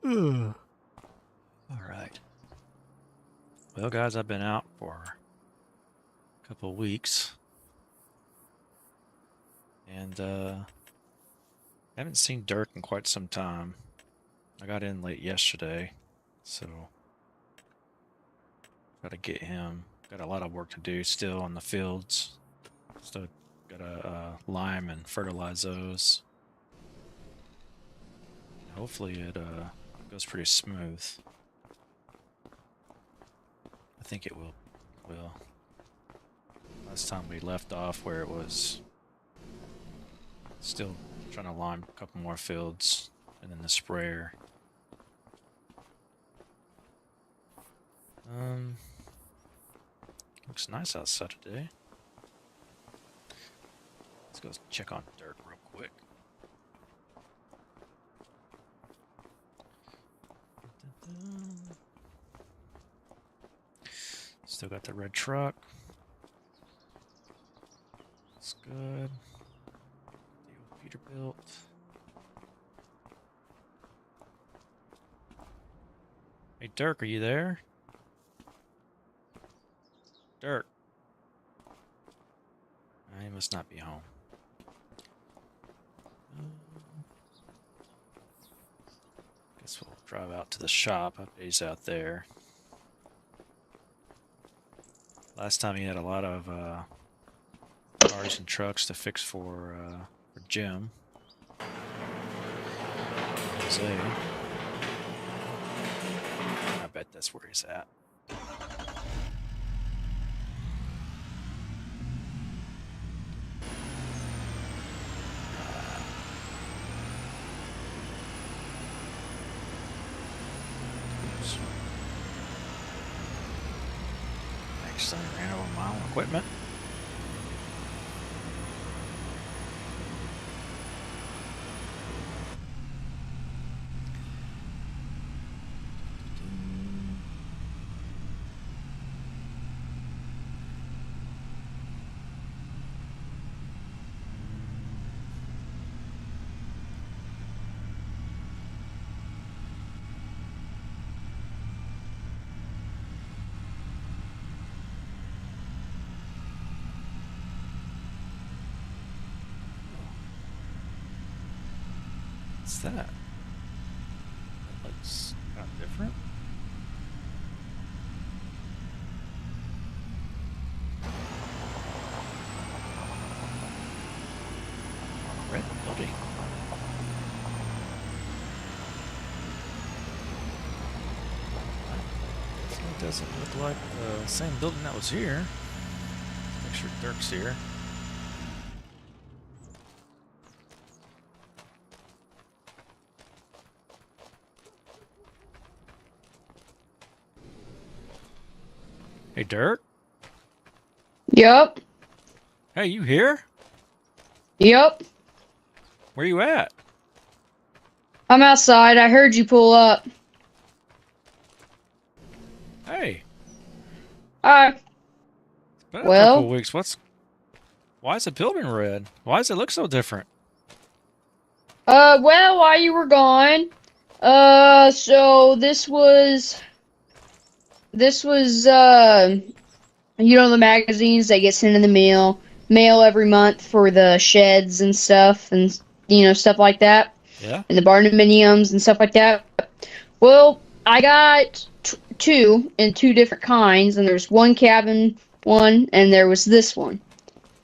All right. Well, guys, I've been out for a couple of weeks, and haven't seen Dirk in quite some time. I got in late yesterday, so got to get him. Got a lot of work to do still on the fields. Still got to lime and fertilize those. Hopefully it goes pretty smooth. I think it will. Last time we left off where it was still trying to lime a couple more fields and then the sprayer. Looks nice outside today. Let's go check on Dirk real quick. Still got the red truck. It's good. The old Peterbilt. Hey, Dirk, are you there? Dirk. He must not be home. Guess we'll drive out to the shop. I bet he's out there. Last time he had a lot of cars and trucks to fix for Jim. Jose. I bet that's where he's at. Next time, ran over a mile of equipment. What's that? That looks kind of different. Red building. It doesn't look like the same building that was here. Make sure Dirk's here. Hey, Dirk. Yup. Hey, you here? Yup. Where you at? I'm outside. I heard you pull up. Hey. Alright. It's been a Well, couple weeks. Why is the building red? Why does it look so different? well, while you were gone, so this was, you know, the magazines that get sent in the mail every month for the sheds and stuff, and, you know, stuff like that, Yeah? and the barndominiums and stuff like that. Well, I got two in two different kinds, and there's one cabin one, and there was this one.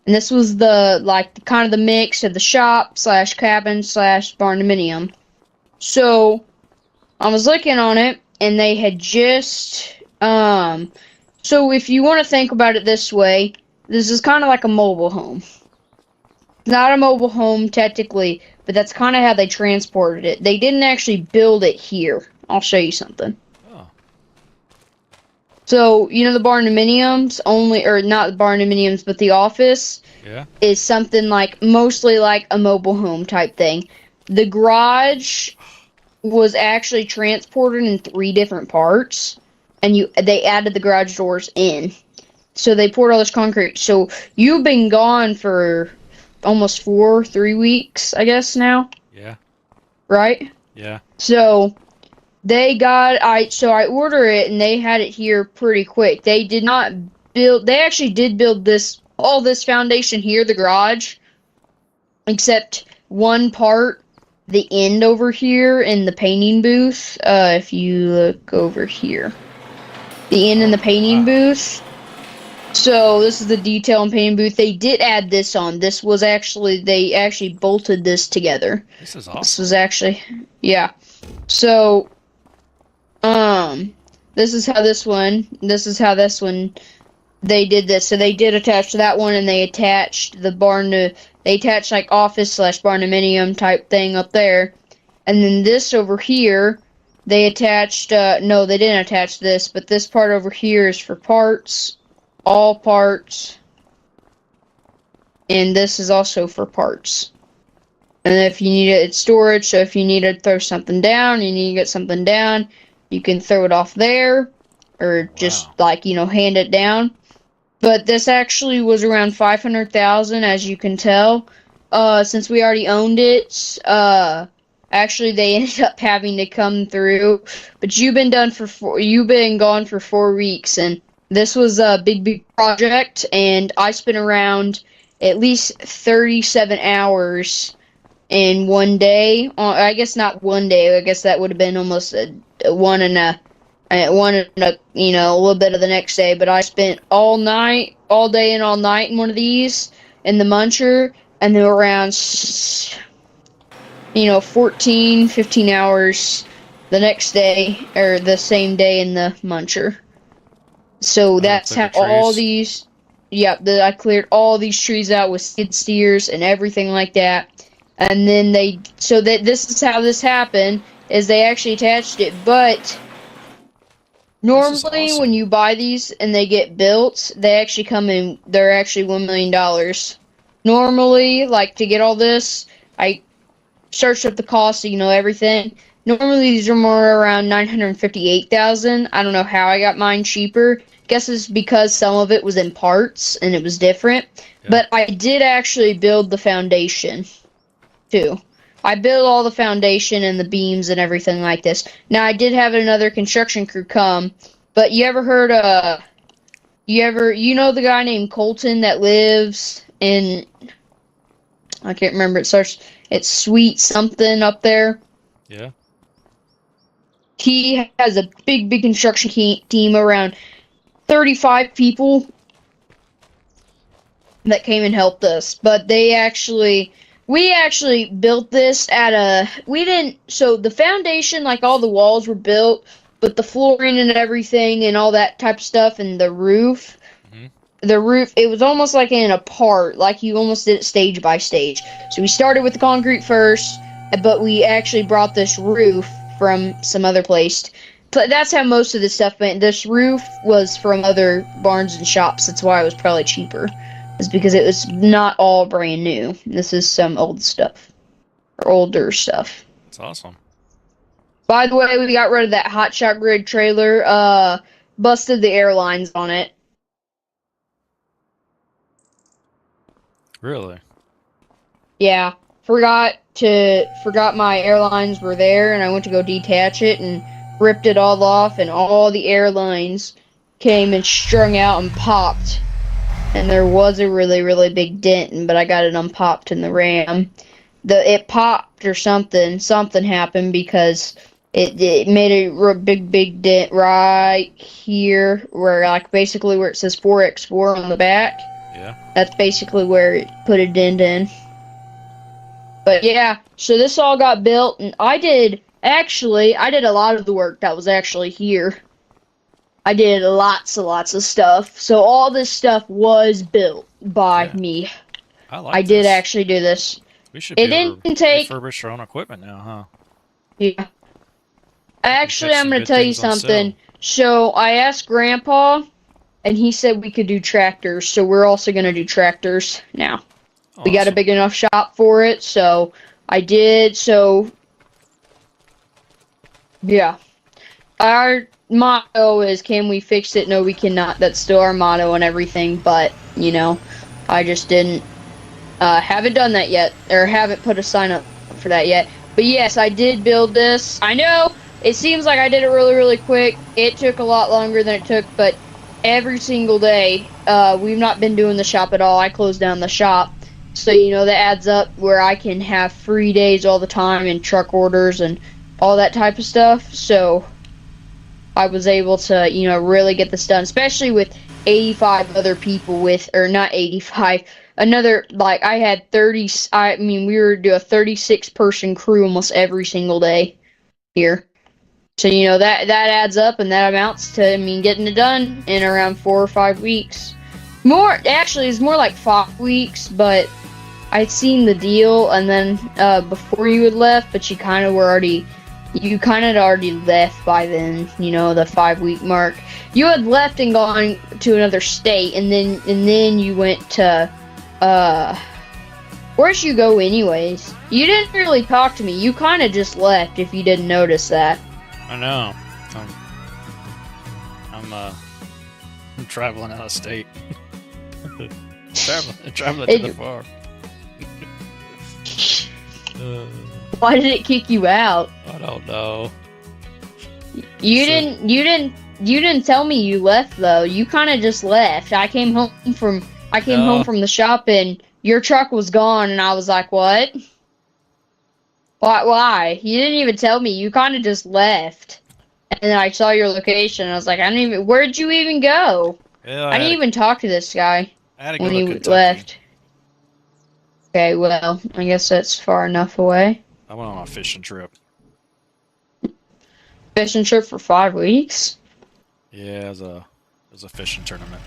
And this was kind of the mix of the shop slash cabin slash barndominium. So I was looking on it, and they had just so if you want to think about it this way, this is kind of like a mobile home. Not a mobile home technically, but that's kind of how they transported it. They didn't actually build it here. I'll show you something. Oh. So, you know the barndominiums or not the barndominiums, but the office Yeah? is something like, mostly like a mobile home type thing. The garage was actually transported in three different parts, and they added the garage doors in. So they poured all this concrete. So you've been gone for almost 3 weeks, I guess now, Yeah? right? Yeah. So They got so I order it and they had it here pretty quick. They did not build. They actually did build all this foundation here, the garage, except one part, the end over here in the painting booth. If you look over here, the end in the painting booth. So this is the detail and painting booth. They did add this on. This was actually they actually bolted this together. This is awesome. This was actually yeah. So this is how this one they did this. So they did attach to that one, and they attached the barn to they attached like office / barnuminium type thing up there, and then this over here they attached. No, they didn't attach this, but this part over here is for parts. All parts, and this is also for parts. And if you need it, it's storage. So if you need to throw something down, you need to get something down, you can throw it off there, or just hand it down. But this actually was around 500,000, as you can tell. Since we already owned it, actually they ended up having to come through. But you've been gone for 4 weeks, and this was a big project, and I spent around at least 37 hours in one day. I guess not one day. I guess that would have been almost a little bit of the next day. But I spent all day and all night in one of these in the muncher, and then around 14, 15 hours the next day or the same day in the muncher. So that's how all these, I cleared all these trees out with skid steers and everything like that. And then this is how this happened, is they actually attached it. But normally when you buy these and they get built, they actually come in, they're actually $1 million. Normally, like to get all this, I searched up the cost, everything. Normally these are more around 958,000. I don't know how I got mine cheaper. Guess it's because some of it was in parts and it was different. Yeah. But I did actually build the foundation too. I built all the foundation and the beams and everything like this. Now I did have another construction crew come, but you know the guy named Colton that lives in, I can't remember, it's Sweet something up there. Yeah. He has a big construction team, around 35 people that came and helped us. But we actually built this so the foundation, like all the walls were built, but the flooring and everything and all that type of stuff, and the roof, it was almost like in a part, like you almost did it stage by stage. So we started with the concrete first, but we actually brought this roof from some other place. But that's how most of this stuff went. This roof was from other barns and shops. That's why it was probably cheaper. It's because it was not all brand new. This is some old stuff. Or older stuff. That's awesome. By the way, we got rid of that hotshot grid trailer. Busted the airlines on it. Really? Yeah. Forgot my airlines were there, and I went to go detach it and ripped it all off, and all the airlines came and strung out and popped. And there was a really big dent, but I got it unpopped in the RAM. It popped or something happened, because it made a big dent right here, where basically where it says 4x4 on the back. Yeah. That's basically where it put a dent in. But yeah, so this all got built, and I did a lot of the work that was actually here. I did lots of stuff. So all this stuff was built by me. I did actually do this. We should refurbish our own equipment now, huh? Yeah. Actually, I'm going to tell you something. So I asked Grandpa, and he said we could do tractors. So we're also going to do tractors now. Awesome. We got a big enough shop for it, so I did. So yeah, our motto is, can we fix it? No, we cannot. That's still our motto and everything, but I just haven't done that yet, or haven't put a sign up for that yet. But yes, I did build this. I know it seems like I did it really, really quick. It took a lot longer than it took, but every single day, we've not been doing the shop at all. I closed down the shop. So, that adds up where I can have free days all the time and truck orders and all that type of stuff. So, I was able to, really get this done, especially with 85 other people or not 85, I had 30, we were doing a 36 person crew almost every single day here. So, that adds up and that amounts to, getting it done in around 4 or 5 weeks. Actually, it's more like 5 weeks, but I'd seen the deal and then, before you had left, but you kind of had already left by then, the 5 week mark. You had left and gone to another state, and then you went to, where'd you go anyways? You didn't really talk to me. You kind of just left, if you didn't notice that. I know. I'm traveling out of state. traveling to the farm. Why did it kick you out? I don't know. You didn't tell me you left though. You kind of just left. I came home from the shop and your truck was gone and I was like, "What? Why? You didn't even tell me. You kind of just left." And then I saw your location and I was like, where'd you even go? Yeah, I didn't even talk to this guy when he left. Okay, well, I guess that's far enough away. I went on a fishing trip. Fishing trip for 5 weeks? Yeah, it was a fishing tournament.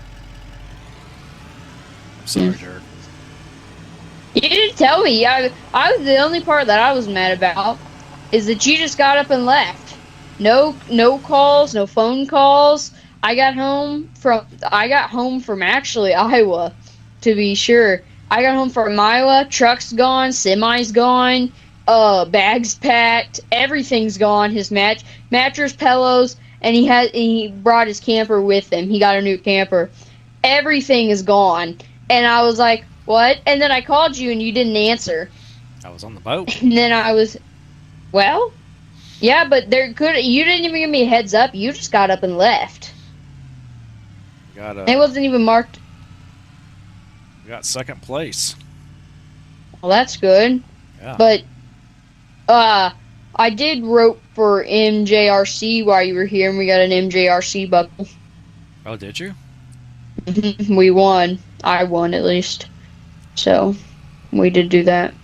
I'm sorry, Jared. You didn't tell me. I was the only part that I was mad about is that you just got up and left. No calls, no phone calls. I got home from actually Iowa, to be sure. I got home from Iowa, truck's gone, semi's gone, bags packed, everything's gone. His mattress, pillows, and he brought his camper with him. He got a new camper. Everything is gone. And I was like, "What?" And then I called you and you didn't answer. I was on the boat. And then I was, well, yeah, but you didn't even give me a heads up. You just got up and left. It wasn't even marked. We got second place. Well, that's good. Yeah. But I did rope for MJRC while you were here, and we got an MJRC buckle. Oh, did you? We won. I won, at least. So, we did do that.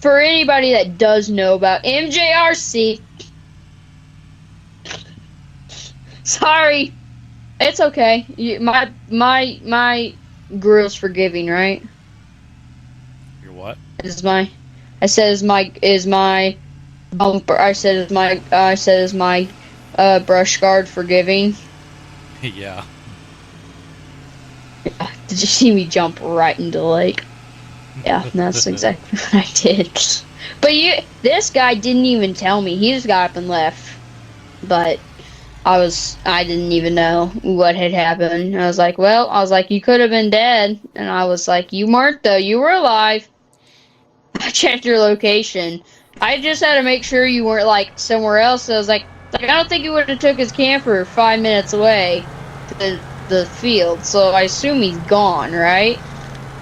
For anybody that does know about MJRC, sorry, it's okay. My grill's forgiving, right? Your what? I said is my bumper. I said is my brush guard forgiving. Yeah. Did you see me jump right into the lake? Yeah, that's exactly what I did. But this guy didn't even tell me. He just got up and left. But I didn't even know what had happened. I was like, you could have been dead. And I was like, you weren't though. You were alive. I checked your location. I just had to make sure you weren't like somewhere else. I was like I don't think he would have took his camper 5 minutes away to the field. So I assume he's gone, right?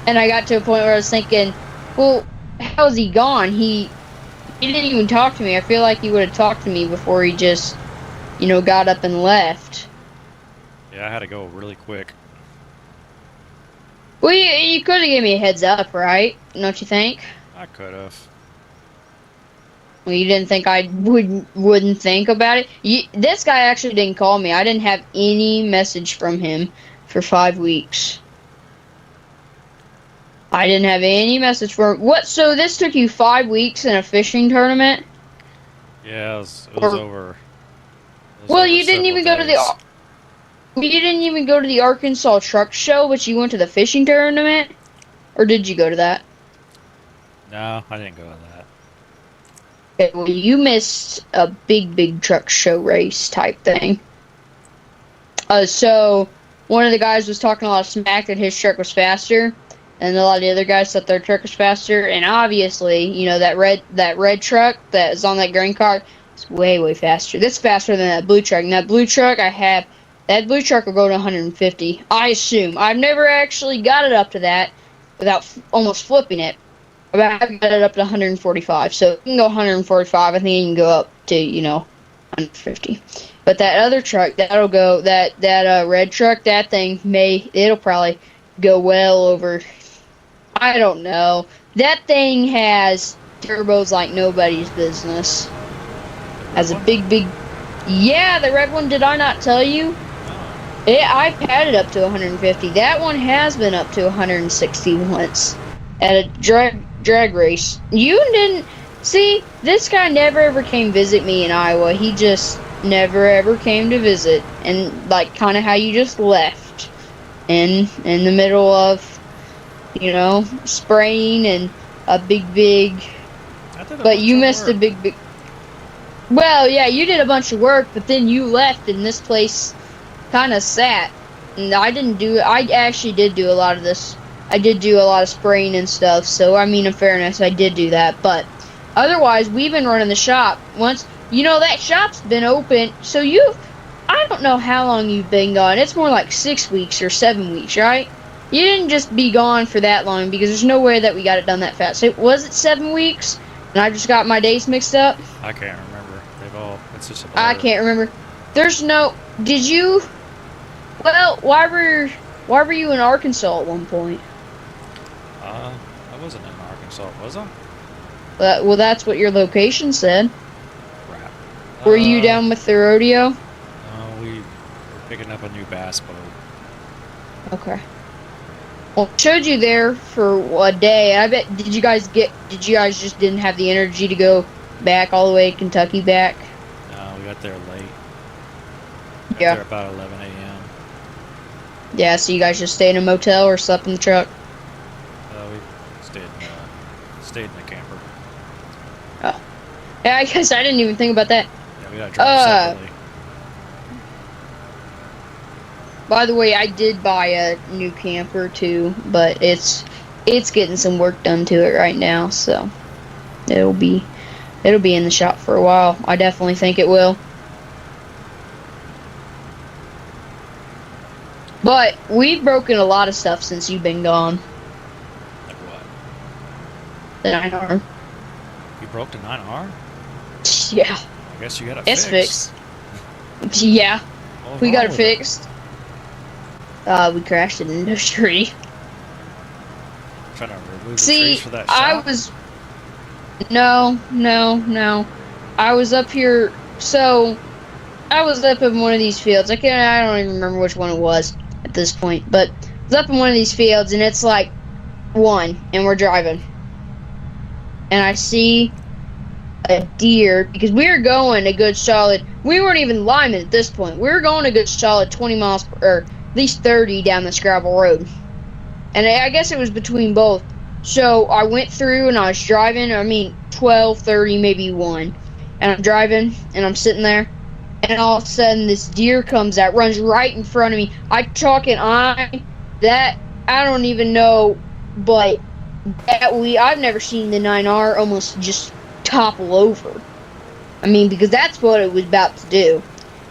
And I got to a point where I was thinking, well, how is he gone? He didn't even talk to me. I feel like he would have talked to me before he just, got up and left. Yeah, I had to go really quick. Well, you could have given me a heads up, right? Don't you think? I could have. Well, you didn't think I wouldn't think about it? This guy actually didn't call me. I didn't have any message from him for 5 weeks. I didn't have any message for him. What? So this took you 5 weeks in a fishing tournament? Yeah, it was over. Well, you didn't even go to the Arkansas Truck Show, but you went to the fishing tournament? Or did you go to that? No, I didn't go to that. Okay, well, you missed a big truck show race type thing. So one of the guys was talking a lot of smack that his truck was faster, and a lot of the other guys thought their truck was faster. And obviously, you know, that red truck that is on that green car is way faster. That's faster than that blue truck. And that blue truck that blue truck will go to 150. I assume. I've never actually got it up to that without almost flipping it. But I've got it up to 145. So it can go 145. I think it can go up to, you know, 150. But that other truck, that'll go, that red truck, that thing it'll probably go well over, I don't know. That thing has turbos like nobody's business. Has a big, yeah, the red one, did I not tell you? I've had it up to 150. That one has been up to 160 once at a drag race. You didn't see, this guy never ever came visit me in Iowa. He just never ever came to visit, and like kind of how you just left in the middle of, you know, spraying and a big. But you missed a big. Well, yeah, you did a bunch of work, but then you left, and this place kind of sat. And I didn't do it. I actually did do a lot of this. I did do a lot of spraying and stuff. So I mean, in fairness, I did do that. But otherwise, we've been running the shop once. You know, that shop's been open. So I don't know how long you've been gone. It's more like 6 weeks or 7 weeks, right? You didn't just be gone for that long, because there's no way that we got it done that fast. Was it 7 weeks? And I just got my days mixed up? I can't remember. It's just a blur. I can't remember. Did you, well, why were you in Arkansas at one point? I wasn't in Arkansas, was I? Well, that's what your location said. Crap. Were you down with the rodeo? No, we were picking up a new bass boat. Okay. Well, I showed you there for a day. I bet, did you guys just didn't have the energy to go back all the way to Kentucky back? No, we got there late. Got Yeah. there about 11 a.m. Yeah, so you guys just stayed in a motel or slept in the truck? We stayed in the camper. Oh. Yeah, I guess I didn't even think about that. Yeah, we got to drive separately. By the way, I did buy a new camper too, but it's getting some work done to it right now, so it'll be in the shop for a while. I definitely think it will. But we've broken a lot of stuff since you've been gone. Like what? The 9R. You broke the 9R? Yeah. I guess you got it It's fixed. Yeah. What We was got wrong it with fixed. We crashed it into a tree. Trying to remove the trees for that shop? I was... No. I was up here... So, I was up in one of these fields. I don't even remember which one it was at this point. But, I was up in one of these fields, and it's like 1, and we're driving. And I see a deer, because we were going a good solid... We weren't even linemen at this point. We were going a good solid 20 miles per... at least 30 down this gravel road. And I guess it was between both. So I went through and I was driving, 12, 30, maybe 1. And I'm driving and I'm sitting there. And all of a sudden this deer comes out, runs right in front of me. I don't even know, but I've never seen the 9R almost just topple over. Because that's what it was about to do.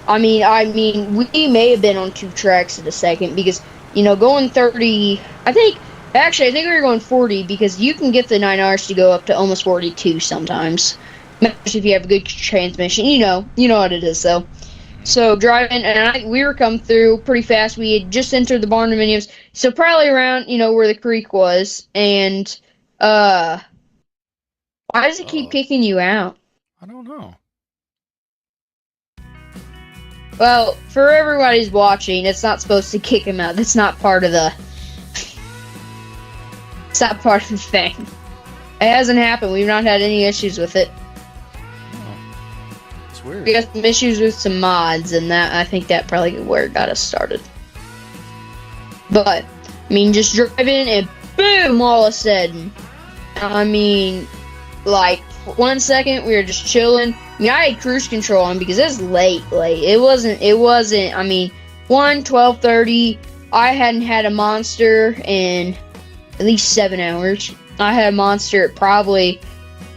We may have been on 2 tracks at a second, because, going 30, I think we were going 40, because you can get the 9Rs to go up to almost 42 sometimes, especially if you have a good transmission. You know what it is, though. So, driving, and we were coming through pretty fast. We had just entered the barn dominiums, so probably around, where the creek was, and, why does it keep kicking you out? I don't know. Well, for everybody's watching, it's not supposed to kick him out. That's not part of the... It's not part of the thing. It hasn't happened. We've not had any issues with it. Oh. It's weird. We got some issues with some mods, and I think that probably where it got us started. But, just driving, and boom, all of a sudden. Like, 1 second, we were just chilling. I had cruise control on because it was late. It wasn't, 12:30. I hadn't had a monster in at least 7 hours. I had a monster at probably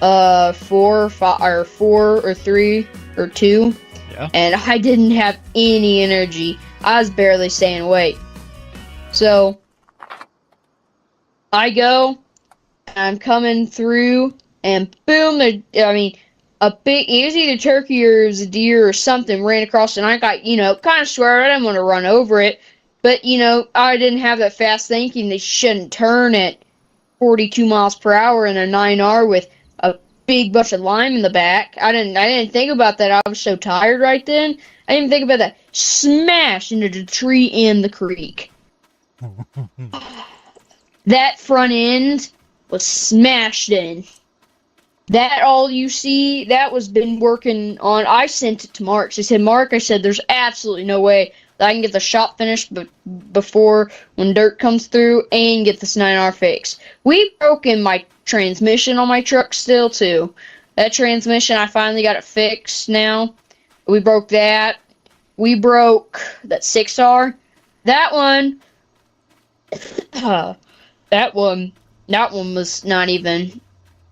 4 or 5 or 4 or 3 or 2, Yeah. and I didn't have any energy. I was barely staying awake. So I go, and I'm coming through, and boom! A big, it was either turkey or it was a deer or something ran across, and I got, kind of swear I didn't want to run over it, but I didn't have that fast thinking. They shouldn't turn at 42 miles per hour in a 9R with a big bunch of lime in the back. I didn't think about that. I was so tired right then. I didn't think about that. Smash into the tree in the creek. That front end was smashed in. That all you see, that was been working on. I sent it to Mark. I said, Mark, there's absolutely no way that I can get the shop finished before when dirt comes through and get this 9R fixed. We broke in my transmission on my truck still, too. That transmission, I finally got it fixed now. We broke that. We broke that 6R. That one, that one was not even...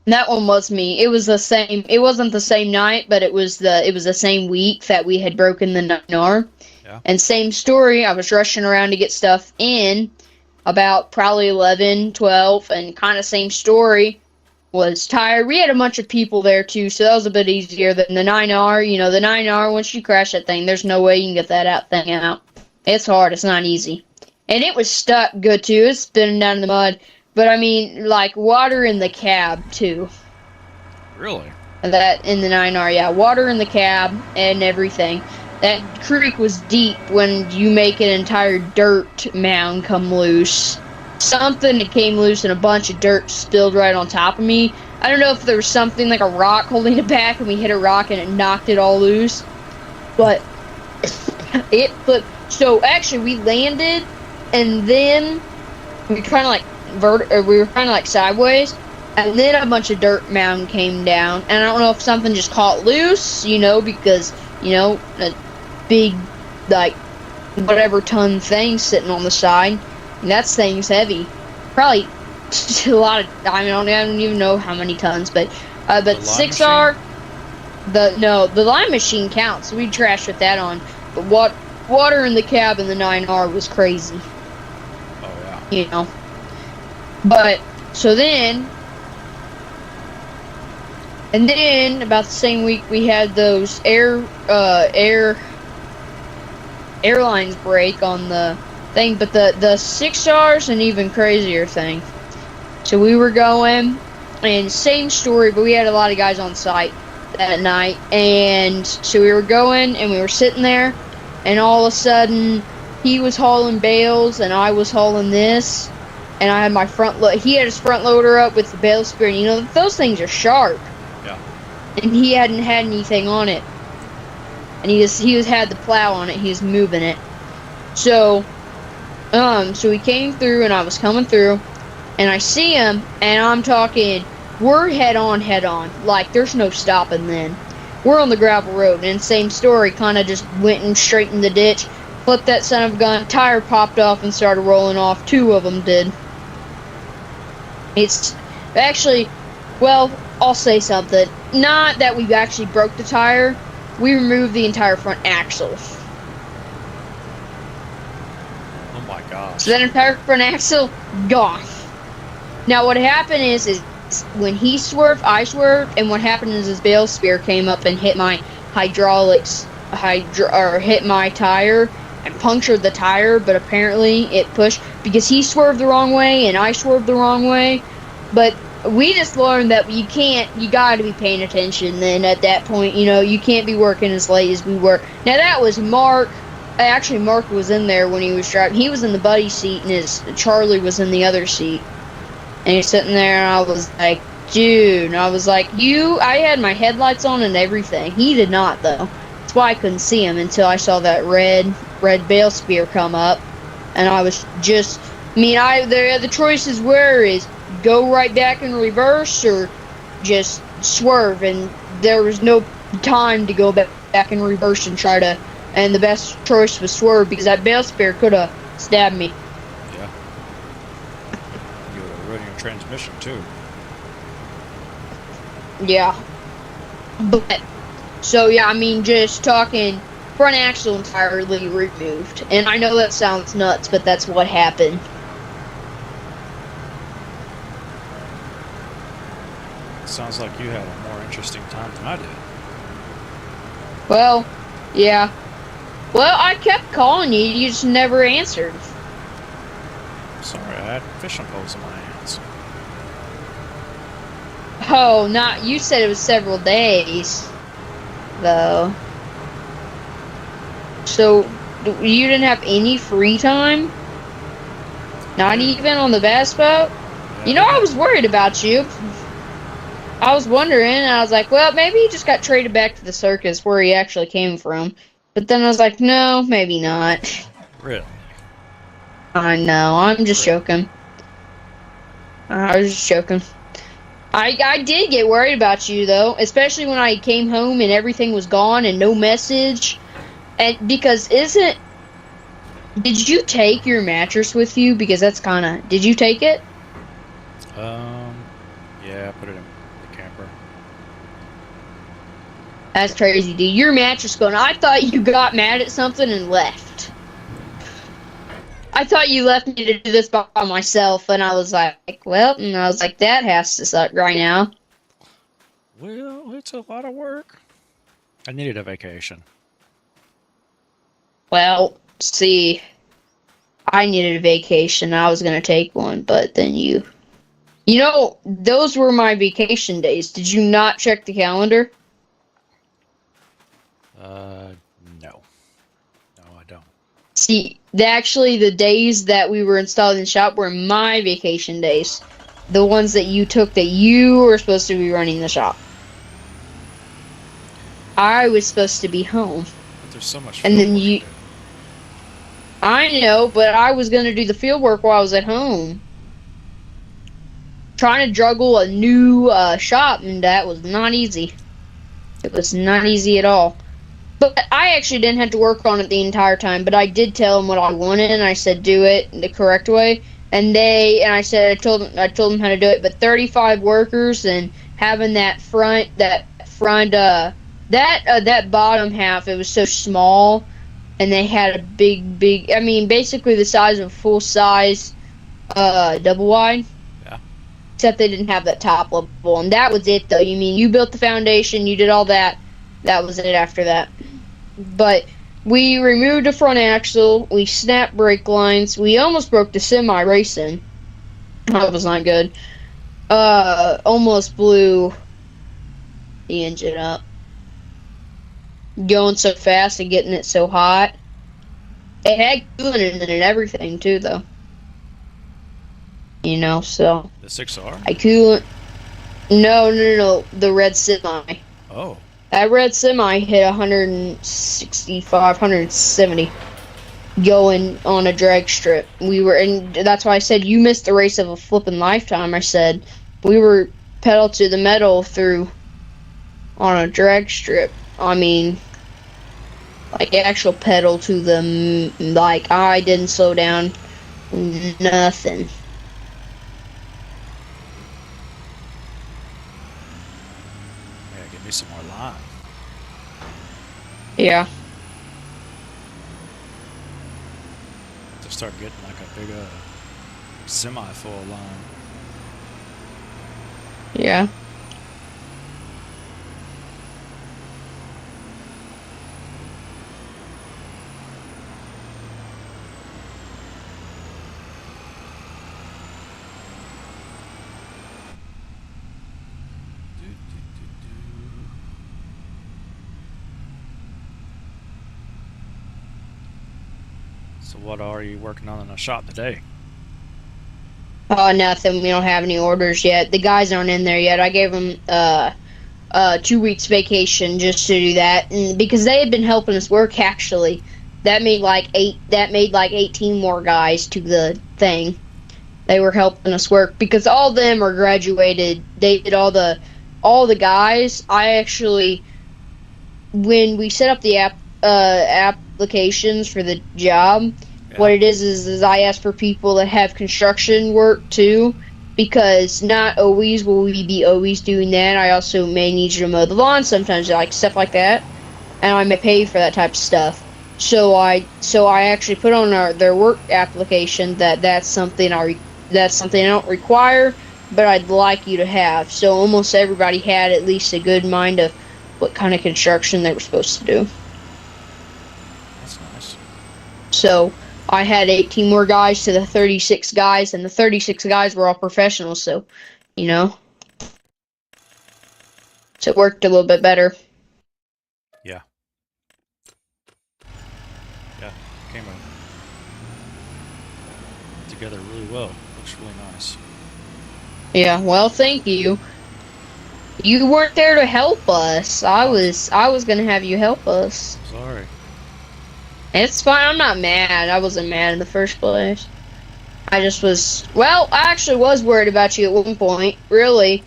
That one was me. It was the same. It wasn't the same night, but it was the same week that we had broken the 9R. Yeah. And same story. I was rushing around to get stuff in about probably 11, 12, and kind of same story. Was tired. We had a bunch of people there too, so that was a bit easier than the 9R. The 9R, once you crash that thing, there's no way you can get that thing out. It's hard. It's not easy. And it was stuck good too. It's spinning down in the mud. But I mean, like, water in the cab, too. Really? That in the 9R, yeah. Water in the cab and everything. That creek was deep when you make an entire dirt mound come loose. Something that came loose and a bunch of dirt spilled right on top of me. I don't know if there was something like a rock holding it back and we hit a rock and it knocked it all loose. But it flipped. So actually, we landed and then we kind of like we were kind of like sideways, and then a bunch of dirt mound came down, and I don't know if something just caught loose, because a big, like, whatever ton thing sitting on the side, and that thing's heavy, probably a lot of. I don't even know how many tons, but 6R, the lime machine counts. So we trashed with that on, but water in the cab in the 9R was crazy. Oh yeah. But, so then, and then, about the same week, we had those airlines break on the thing, but the 6R's an even crazier thing. So we were going, and same story, but we had a lot of guys on site that night, and so we were going, and we were sitting there, and all of a sudden, he was hauling bales, and I was hauling this, and I had my he had his front loader up with the bale spear, and those things are sharp. Yeah. And he hadn't had anything on it. And he had the plow on it, he was moving it. So we came through, and I was coming through, and I see him, and I'm talking, we're head on, like there's no stopping then. We're on the gravel road, and same story, kind of just went and straight in the ditch, flipped that son of a gun, tire popped off and started rolling off. 2 of them did. It's actually, well, I'll say something. Not that we actually broke the tire. We removed the entire front axle. Oh my gosh. So that entire front axle, gone. Now what happened is when he swerved, I swerved, and what happened is his bale spear came up and hit my hydraulics, or hit my tire and punctured the tire, but apparently it pushed because he swerved the wrong way and I swerved the wrong way. But we just learned that you gotta be paying attention then at that point, you can't be working as late as we were. Now that was Mark. Actually, Mark was in there when he was driving. He was in the buddy seat and Charlie was in the other seat. And he's sitting there and I was like, dude, and I was like, I had my headlights on and everything. He did not though. That's why I couldn't see him until I saw that red bale spear come up. And I was just, the choices were is go right back in reverse or just swerve, and there was no time to go back in reverse and try to, and the best choice was swerve because that bale spear could have stabbed me. Yeah. You would have transmission too. Yeah. But, so yeah, I mean, just talking front axle entirely removed. And I know that sounds nuts, but that's what happened. Sounds like you had a more interesting time than I did. Well, yeah. Well, I kept calling you, you just never answered. Sorry, I had fishing poles in my hands. Oh, not, you said it was several days, though. So, you didn't have any free time? Not even on the bass boat? You know, I was worried about you. I was wondering, and I was like, well, maybe he just got traded back to the circus where he actually came from. But then I was like, no, maybe not. Really? I know, I'm just joking. I was just joking. I did get worried about you, though, especially when I came home and everything was gone and no message. And because did you take your mattress with you? Because that's kind of, did you take it? Yeah, I put it in the camper. That's crazy, dude. Your mattress gone. I thought you got mad at something and left. I thought you left me to do this by myself, and I was like, well, and I was like, that has to suck right now. Well, it's a lot of work. I needed a vacation. Well, see, I needed a vacation. I was going to take one, but then you know, those were my vacation days. Did you not check the calendar? No. No, I don't. See, actually, the days that we were installed in the shop were my vacation days. The ones that you took that you were supposed to be running the shop. I was supposed to be home. But there's so much. And then you... I know, but I was going to do the field work while I was at home. Trying to juggle a new shop, and that was not easy. It was not easy at all. But I actually didn't have to work on it the entire time, but I did tell them what I wanted, and I said do it the correct way. And I told them how to do it. But 35 workers and having that bottom half, it was so small, and they had a big, I mean, basically the size of a full size double wide. Yeah. Except they didn't have that top level, and that was it though. You mean you built the foundation, you did all that. That was it after that. But we removed the front axle, we snapped brake lines, we almost broke the semi racing. That was not good. Almost blew the engine up. Going so fast and getting it so hot. It had coolant in it and everything too, though. You know, so. The 6R? I coolant. No. The red semi. Oh. That red semi hit 165, 170 going on a drag strip. And that's why I said you missed the race of a flipping lifetime. I said we were pedal to the metal through on a drag strip. I mean, like actual pedal to the, like I didn't slow down, nothing. Yeah, give me some more line. Yeah. To start getting like a big semi full line. Yeah. So what are you working on in the shop today? Oh, nothing. We don't have any orders yet. The guys aren't in there yet. I gave them 2 weeks vacation just to do that, and because they had been helping us work. Actually, that made like 18 more guys to the thing. They were helping us work because all of them are graduated. They did all the guys. I actually, when we set up the applications for the job, what it is I ask for people that have construction work too, because not always will we be always doing that. I also may need you to mow the lawn sometimes, like stuff like that, and I may pay for that type of stuff. So I actually put on their work application that's something I don't require, but I'd like you to have. So almost everybody had at least a good mind of what kind of construction they were supposed to do. That's nice. So I had 18 more guys to the 36 guys, and the 36 guys were all professionals, so, you know. So it worked a little bit better. Yeah. Yeah, came together really well. Looks really nice. Yeah, well, thank you. You weren't there to help us. I was gonna have you help us. Sorry. It's fine. I'm not mad. I wasn't mad in the first place. I just was. Well, I actually was worried about you at one point. Really.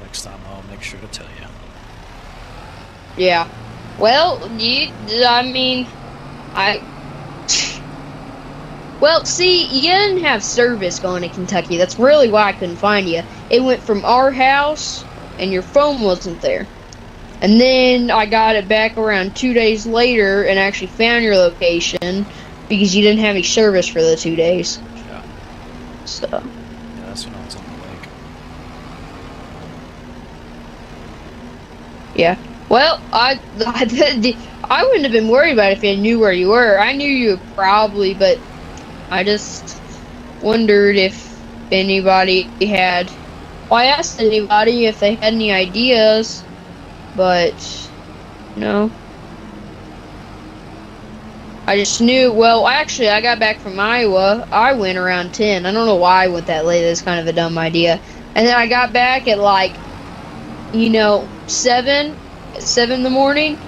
Next time I'll make sure to tell you. Yeah. Well, I mean, Well, see, you didn't have service going to Kentucky. That's really why I couldn't find you. It went from our house, and your phone wasn't there. And then I got it back around 2 days later and actually found your location because you didn't have any service for the 2 days. Yeah. So. Yeah, that's when I was on the lake. Yeah. Well, I wouldn't have been worried about it if I knew where you were. I knew you probably, but I just wondered if anybody had. Well, I asked anybody if they had any ideas. But, no. I just knew, well, actually, I got back from Iowa. I went around 10. I don't know why I went that late. That's kind of a dumb idea. And then I got back at, like, 7 in the morning.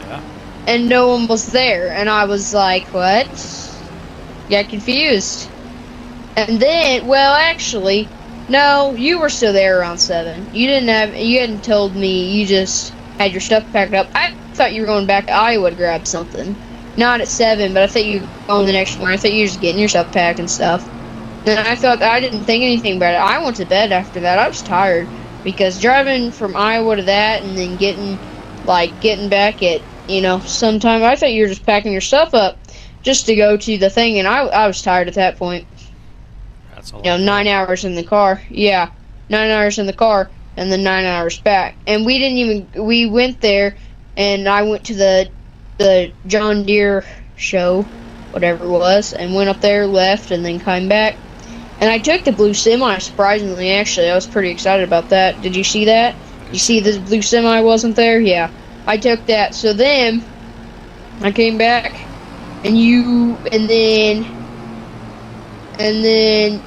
Yeah. And no one was there. And I was like, what? Got confused. And then, well, actually, no, you were still there around 7. You hadn't told me, you just had your stuff packed up. I thought you were going back to Iowa to grab something. Not at 7, but I thought you were going the next morning. I thought you were just getting your stuff packed and stuff. And I didn't think anything about it. I went to bed after that. I was tired. Because driving from Iowa to that and then getting back at, sometime, I thought you were just packing your stuff up just to go to the thing, and I was tired at that point. That's all. 9 hours in the car. Yeah, 9 hours in the car, and then 9 hours back. And we went there, and I went to the John Deere show, whatever it was, and went up there, left, and then came back. And I took the blue semi, surprisingly, actually. I was pretty excited about that. Did you see that? You see the blue semi wasn't there? Yeah. I took that. So then, I came back, and then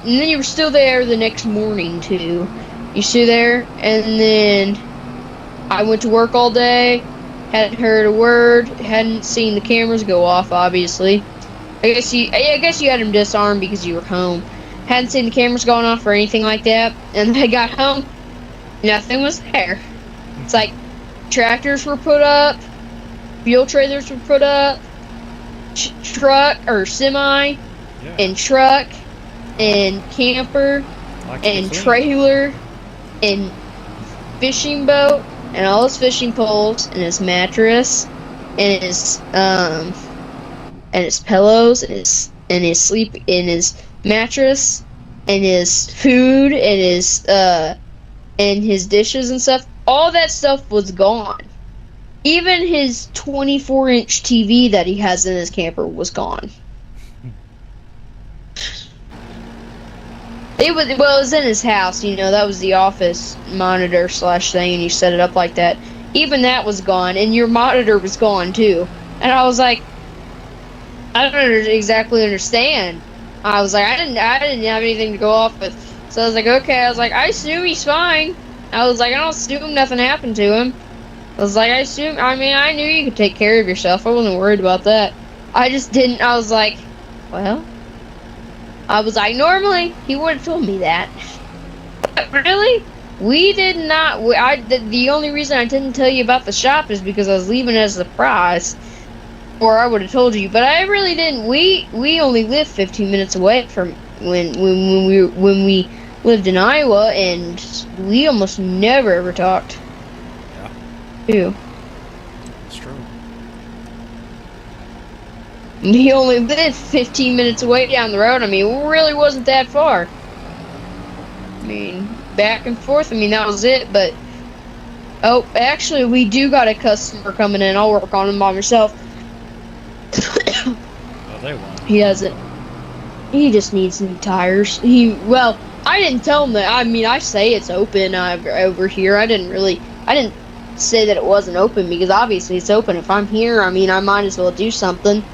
you were still there the next morning, too. You still there? And then I went to work all day, hadn't heard a word, hadn't seen the cameras go off, obviously. I guess you had them disarmed because you were home. Hadn't seen the cameras going off or anything like that. And then I got home, nothing was there. It's like tractors were put up, fuel trailers were put up, truck or semi, and truck, and camper, and trailer, and fishing boat, and all his fishing poles, and his mattress, and his pillows, and his sleep, and his mattress, and his food, and his dishes and stuff. All that stuff was gone. Even his 24-inch TV that he has in his camper was gone. It was in his house, that was the office monitor / thing, and you set it up like that. Even that was gone, and your monitor was gone too. And I was like, I don't exactly understand. I was like, I didn't have anything to go off with. So I was like, okay. I was like, I assume he's fine. I was like, I don't assume nothing happened to him. I was like, I knew you could take care of yourself. I wasn't worried about that. I just didn't. I was like, well. I was like, normally he would have told me that. But really? We did not. The only reason I didn't tell you about the shop is because I was leaving as a surprise. or I would have told you. But I really didn't. We only lived 15 minutes away from when we lived in Iowa, and we almost never ever talked. Yeah, Too. it's true. He only lived 15 minutes away down the road. I mean, it really wasn't that far. I mean, back and forth. I mean, that was it. But oh, actually, we do got a customer coming in. I'll work on him by myself. Oh, they won. He doesn't. He just needs new tires. Well, I didn't tell him that. I mean, I say it's open over here. I didn't say that it wasn't open because obviously it's open. If I'm here, I mean, I might as well do something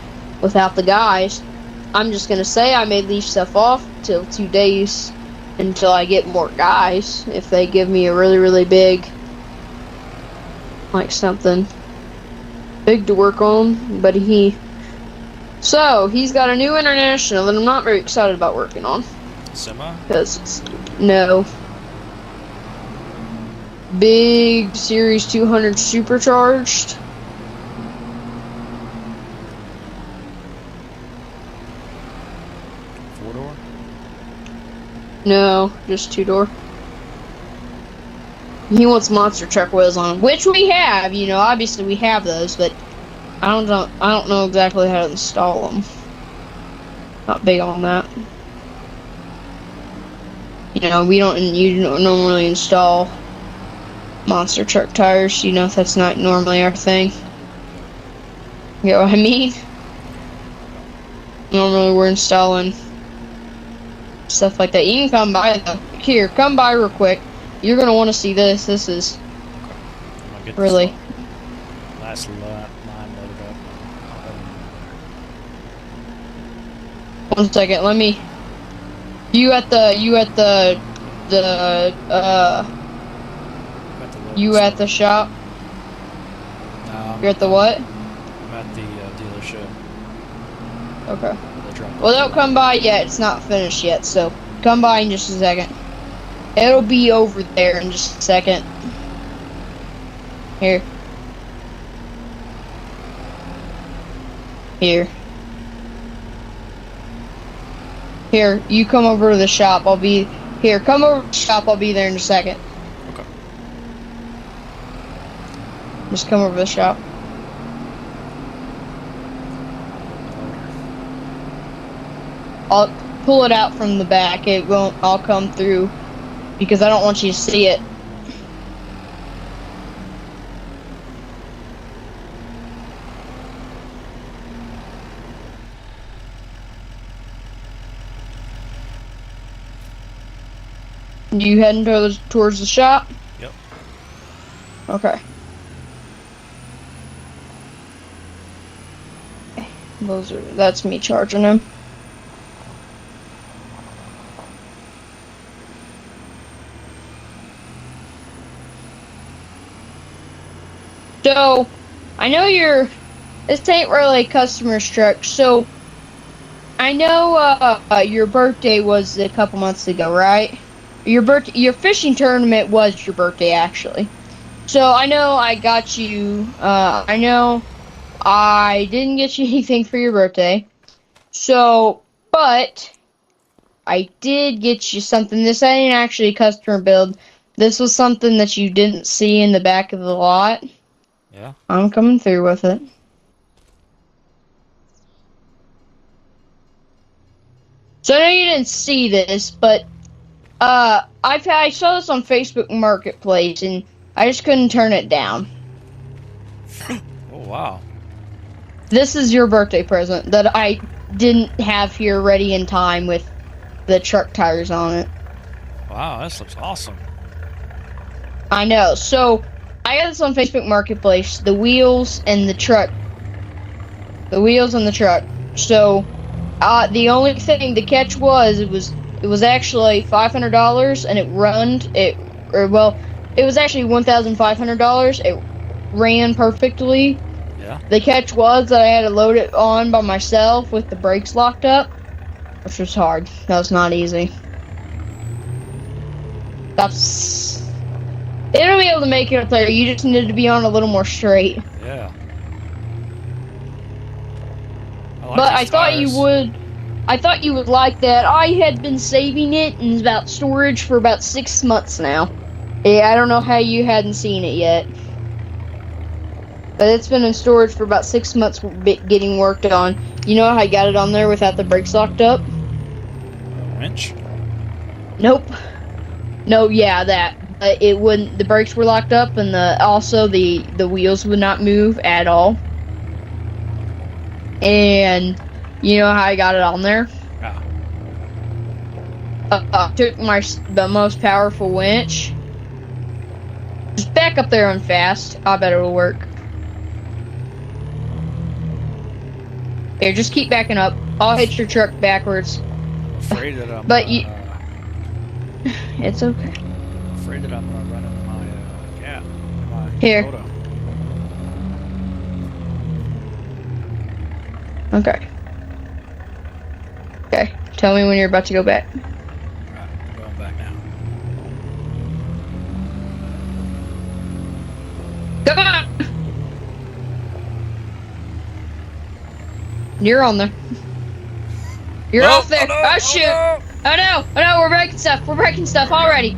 without the guys. I'm just gonna say I may leave stuff off till 2 days until I get more guys. If they give me a really, really big, like something big to work on, but so he's got a new international that I'm not very excited about working on. Semi? Because, no. Big Series 200 supercharged. Four-door? No, just two-door. He wants monster truck wheels on him, which we have, you know, obviously we have those, but I don't know exactly how to install them. Not big on that. You know, you don't normally install monster truck tires, you know, that's not normally our thing. You know what I mean? Normally we're installing stuff like that. You can come by though. Here, come by real quick. You're gonna want to see this. This is really Last line loaded up. 1 second. Let me. You at the shop? You're at the what? I'm at the dealership. Okay. Well, don't come by yet. It's not finished yet, so come by in just a second. It'll be over there in just a second. Here. Here. Here, you come over to the shop. Here, come over to the shop. I'll be there in a second. Okay. Just come over to the shop. I'll pull it out from the back. It won't. I'll come through because I don't want you to see it. You heading towards the shop? Yep. Okay. That's me charging him. So, I know this ain't really customer's truck, so I know your birthday was a couple months ago, right? Your fishing tournament was your birthday, actually. So I know I got you. I know I didn't get you anything for your birthday. So, but I did get you something. This ain't actually a customer build. This was something that you didn't see in the back of the lot. Yeah. I'm coming through with it. So I know you didn't see this, but I saw this on Facebook Marketplace, and I just couldn't turn it down. Oh, wow. This is your birthday present that I didn't have here ready in time with the truck tires on it. Wow, this looks awesome. I know. So I got this on Facebook Marketplace. The wheels and the truck. The wheels and the truck. So the only thing, the catch was it was actually $500, and it was actually $1,500. It ran perfectly. Yeah. The catch was that I had to load it on by myself with the brakes locked up, which was hard. That was not easy. It'll be able to make it up there. You just needed to be on a little more straight. Yeah. like But these I thought you tires. would. I thought you would like that. I had been saving it in about storage for about 6 months now. Yeah, I don't know how you hadn't seen it yet. But it's been in storage for about 6 months getting worked on. You know how I got it on there without the brakes locked up? Winch? Nope. No, yeah, that. But it wouldn't. The brakes were locked up, and the wheels would not move at all. And you know how I got it on there? Yeah. Took the most powerful winch. Just back up there on fast. I bet it'll work. Here, just keep backing up. I'll hit your truck backwards. Afraid that I'm. But you. It's okay. Afraid that I'm gonna run into my gap. My Here. photo. Okay. Okay. Tell me when you're about to go back. Right, I'm going back now. Come on! You're on there. You're off there. Oh, shoot! Oh no! Oh no! We're breaking stuff. We're breaking stuff already.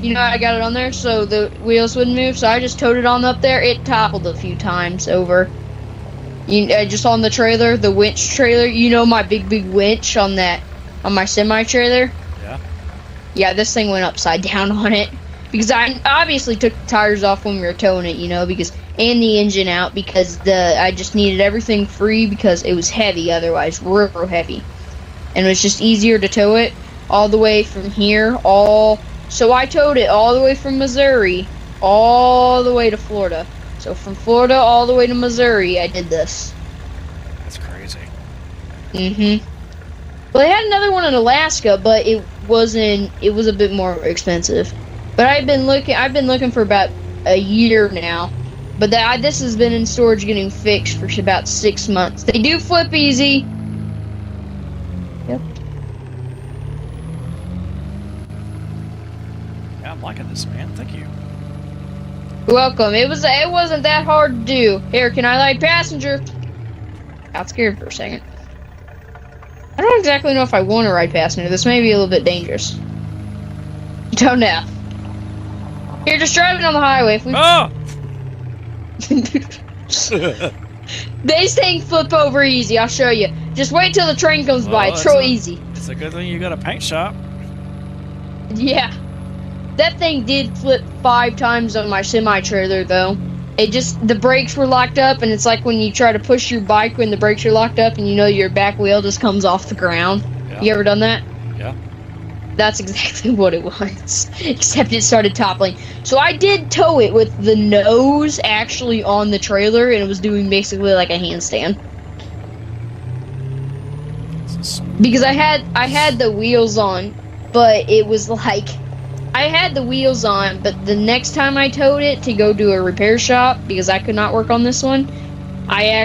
You know I got it on there so the wheels wouldn't move. So I just towed it on up there. It toppled a few times over. Just on the trailer, the winch trailer. You know my big winch on my semi trailer. Yeah. Yeah, this thing went upside down on it because I obviously took the tires off when we were towing it. And the engine out because I just needed everything free because it was heavy otherwise, real heavy, and it was just easier to tow it all the way from here. So I towed it all the way from Missouri, all the way to Florida. So from Florida all the way to Missouri, I did this. That's crazy. Well, they had another one in Alaska, but it wasn't. It was a bit more expensive. But I've been looking for about a year now. But this has been in storage getting fixed for about 6 months. They do flip easy. Yep. Yeah, I'm liking this, man. Thank you. You're welcome. It wasn't that hard to do. Here, can I light passenger? Got scared for a second. I don't exactly know if I want to ride passenger. This may be a little bit dangerous. Don't know. Here, just driving on the highway. If we... Oh! This thing flip over easy. I'll show you. Just wait till the train comes by. It's real easy. It's a good thing you got a paint shop. Yeah. That thing did flip 5 times on my semi-trailer, though. The brakes were locked up, and it's like when you try to push your bike when the brakes are locked up, and your back wheel just comes off the ground. Yeah. You ever done that? Yeah. That's exactly what it was. Except it started toppling. So I did tow it with the nose actually on the trailer, and it was doing basically like a handstand. Because I had the wheels on, but it was like I had the wheels on, but the next time I towed it to go to a repair shop because I could not work on this one, I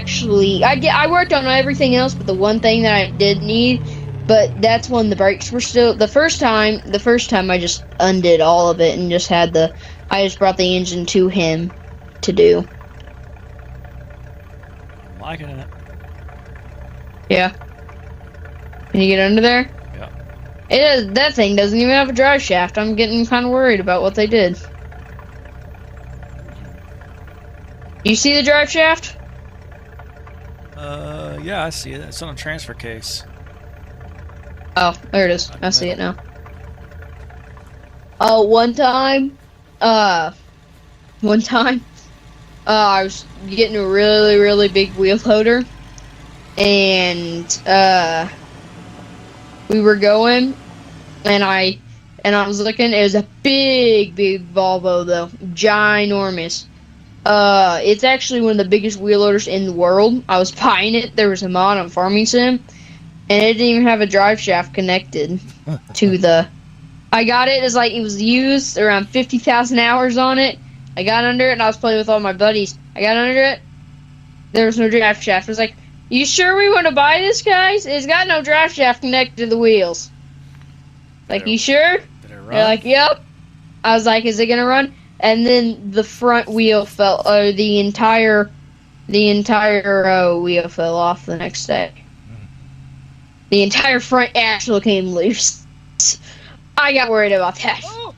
worked on everything else, but the one thing that I did need. But that's when the brakes were still. The first time I just undid all of it and just I just brought the engine to him to do. I'm liking it. Yeah. Can you get under there? Yeah. That thing doesn't even have a drive shaft. I'm getting kind of worried about what they did. You see the drive shaft? Yeah, I see it. It's on a transfer case. Oh, there it is. I see it now. Oh, one time, I was getting a really, really big wheel loader, and we were going, and I was looking. It was a big Volvo though, ginormous. It's actually one of the biggest wheel loaders in the world. I was buying it. There was a mod on Farming Sim. And it didn't even have a drive shaft connected to the... I got it as like it was used, around 50,000 hours on it. I got under it and I was playing with all my buddies. I got under it. There was no drive shaft. I was like, you sure we want to buy this, guys? It's got no drive shaft connected to the wheels. Like, you sure? Did it run? They're like, yep. I was like, is it going to run? And then the front wheel fell, the entire The entire wheel fell off the next day. The entire front axle came loose. I got worried about that. Oh!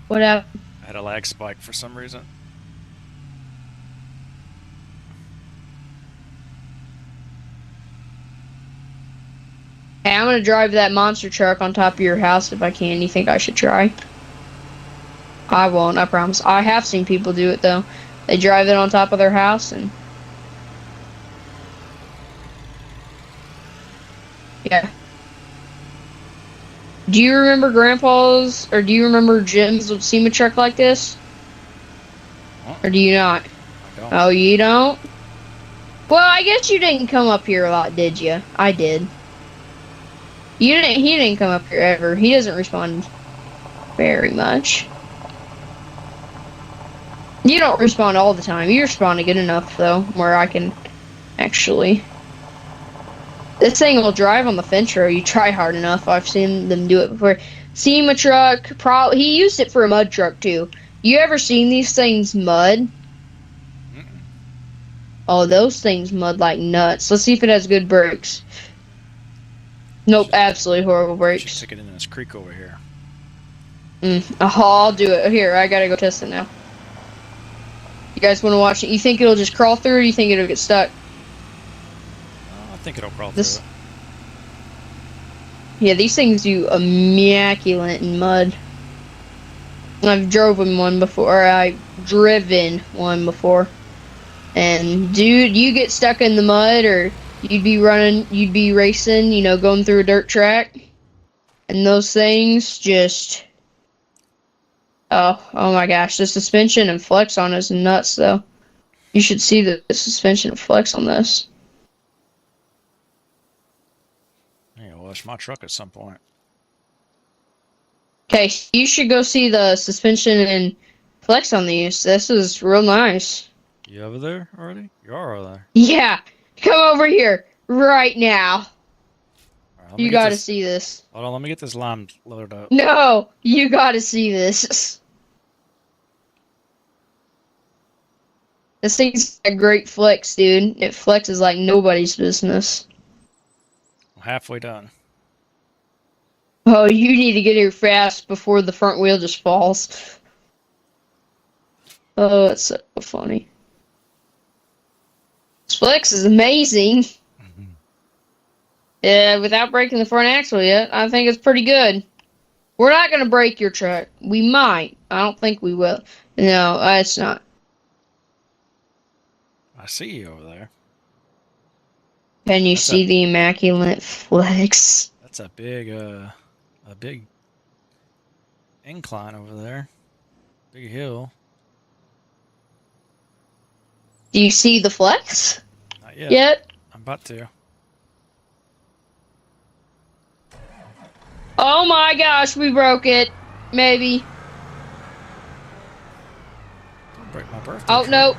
What happened? I had a lag spike for some reason. Hey, I'm gonna drive that monster truck on top of your house if I can. You think I should try? I won't, I promise. I have seen people do it though. They drive it on top of their house and yeah. Do you remember Grandpa's, or do you remember Jim's SEMA truck like this? What? Or do you not? I don't. Oh, you don't? Well, I guess you didn't come up here a lot, did you? I did. You didn't. He didn't come up here ever. He doesn't respond very much. You don't respond all the time. You respond good enough though, where I can actually. This thing will drive on the fence row. You try hard enough. I've seen them do it before. SEMA truck. He used it for a mud truck too. You ever seen these things mud? Mm-mm. Oh, those things mud like nuts. Let's see if it has good brakes. Nope, absolutely horrible Should brakes. stick it in this creek over here. Oh, I'll do it. Here, I gotta go test it now. You guys want to watch it? You think it'll just crawl through, or do you think it'll get stuck? I think it'll crawl This- through Yeah, these things do immaculate in mud. I've driven one before. And dude, you get stuck in the mud, or you'd be racing, you know, going through a dirt track, and those things just, oh my gosh, the suspension and flex on is nuts though. You should see the suspension and flex on this. it. Yeah, well, it's my truck at some point. Okay, you should go see the suspension and flex on these. This is real nice. You over there already? You are over there. Yeah, come over here right now. All right, let me You get gotta this- see this. Hold on, let me get this lime loaded up. No, you gotta see this. This thing's a great flex, dude. It flexes like nobody's business. I'm halfway done. Oh, you need to get here fast before the front wheel just falls. Oh, it's so funny. This flex is amazing. Yeah, without breaking the front axle yet, I think it's pretty good. We're not gonna break your truck. We might. I don't think we will. No, it's not. I see you over there. Can you That's see the immaculate flex? That's a big incline over there. Big hill. Do you see the flex Not yet. yet? I'm about to. Oh my gosh, we broke it. Maybe. Don't break my birthday. Oh, tree. no.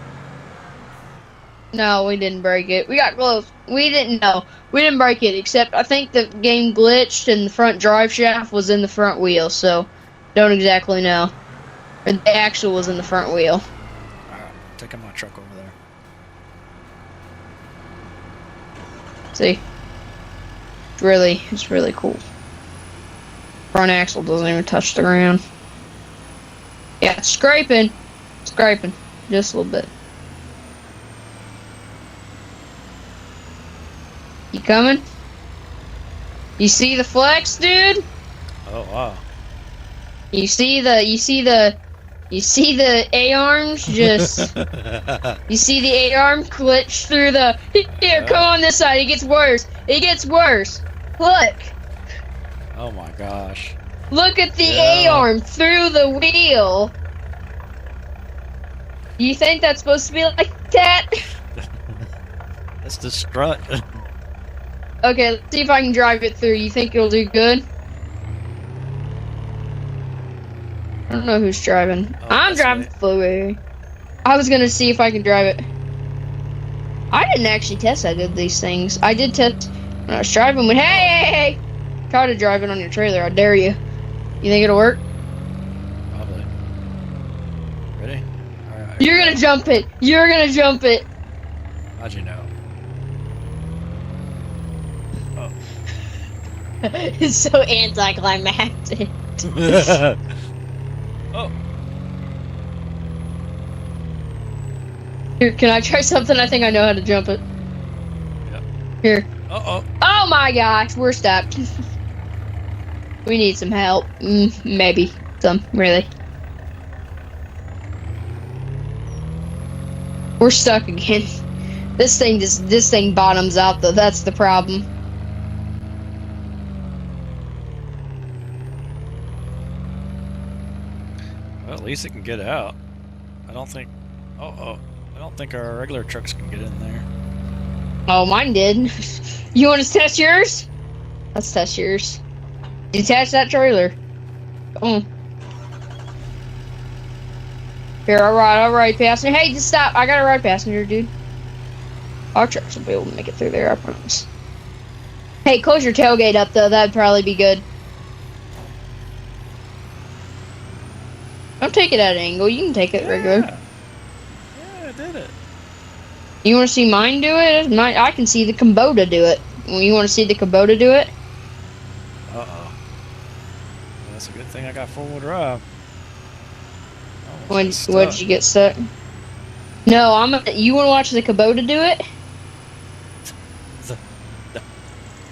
No, we didn't break it. We got close. We didn't know. We didn't break it, except I think the game glitched and the front drive shaft was in the front wheel, so don't exactly know. Or the axle was in the front wheel. Alright, taking my truck over there. See? It's really cool. Front axle doesn't even touch the ground. Yeah, it's scraping. Scraping. Just a little bit. You coming? You see the flex, dude? Oh wow. You see the A-arms just, you see the A-arm glitch through the, here, come on this side, it gets worse. It gets worse. Look. Oh my gosh. Look at the Yeah. A-arm through the wheel. You think that's supposed to be like that? That's the strut. Okay, let's see if I can drive it through. You think it'll do good? I don't know who's driving. Oh, I'm that's driving me. through. I was gonna see if I can drive it. I didn't actually test how good these things. I did test when I was driving. When hey! Try to drive it on your trailer. I dare you. You think it'll work? Probably. Ready? Alright, You're gonna jump it. You're gonna jump it. How'd you know? Oh. It's so anticlimactic. Oh. Here, can I try something? I think I know how to jump it. Yep. Here. Uh-oh. Oh my gosh, we're stuck. We need some help. Maybe. Some, really. We're stuck again. This thing bottoms out though, that's the problem. Well, at least it can get out. I don't think... I don't think our regular trucks can get in there. Oh, mine did. You want to test yours? Let's test yours. Detach that trailer. Come on. Here, alright, passenger. Hey, just stop. I got a ride passenger, dude. Our trucks will be able to make it through there, I promise. Hey, close your tailgate up, though. That'd probably be good. Don't take it at an angle. You can take it regular. Yeah, I did it. You want to see mine do it? I can see the Kubota do it. You want to see the Kubota do it? Uh-oh. Well, that's a good thing I got four-wheel drive. When did you get stuck? No, you want to watch the Kubota do it?